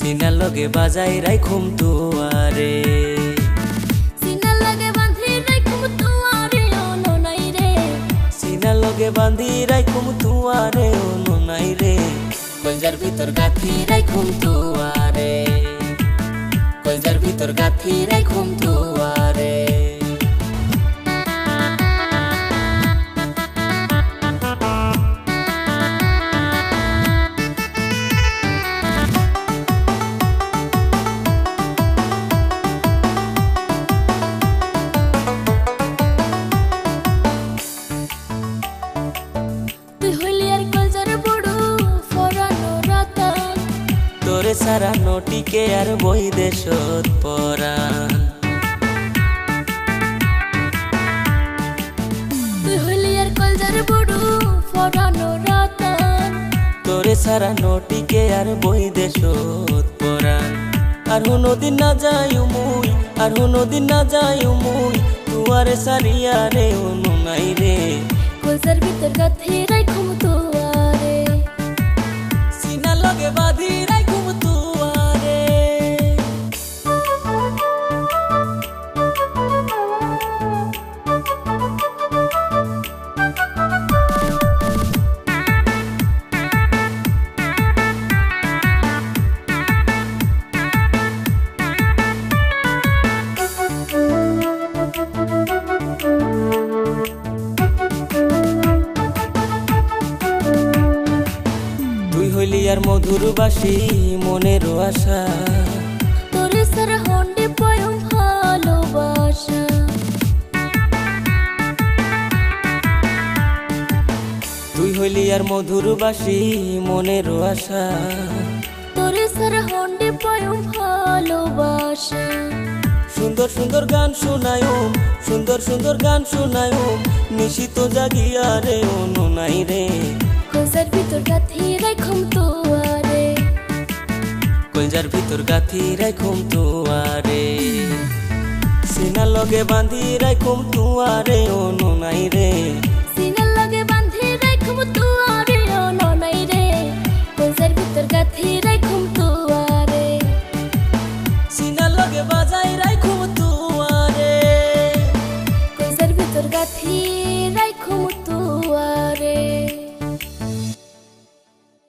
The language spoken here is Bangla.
সিনার লগে বাজাই রাইখুম তুয়ারে, সিনার লগে বাঁধি রাইখুম তুয়ারে ও ননাই রে, সিনার লগে বাঁধি রাইখুম তুয়ারে ও ননাই রে। কলজার ভিতর গাথি রাইখুম তুয়ারে, কলজার ভিতর গাথি রাইখুম তুয়ারে। তোরে সারা নটিকে আর বই দেশত পরাণ, তুই হইলি আর কলজার বড় ফরানো রাতান। তোরে সারা নটিকে আর বই দেশত পরাণ। আর হুনোদিন না যাই মুই, আর হুনোদিন না যাই মুই, তুয়ারে সারিয়া রে ও ননাই রে। কলজার ভিতর গাথি রাইখুম তুয়ারে, সিনার লগে বাঁধি রাইখুম তুয়ারে। তুই হইলি আর মধুর বাসি মনেরও আশা, তোরে সারা হন্ডে পয়ম ভালোবাসা। তুই হইলি আর মধুর বাসি মনেরও আশা। তোরে সারা হন্ডে পয়ম ভালোবাসা। সুন্দর সুন্দর গান শোনায়ুম, সুন্দর সুন্দর গান শোনায়ুম, নিশিত জাগিয়া রে ও ননাই রে। কলজার ভিতর গাথি রাইখুম তুয়ারে, কলজার ভিতর গাথি রাইখুম তুয়ারে। সিনার লগে বাঁধি রাইখুম তুয়ারে ও ননাই রে। সিনার লগে বাঁধি রাইখুম তুয়ারে ও ননাই রে। কলজার ভিতর গাথি রাইখুম তুয়ারে, সিনার লগে বাজাই রাইখুম তুয়ারে। কলজার ভিতর গাথি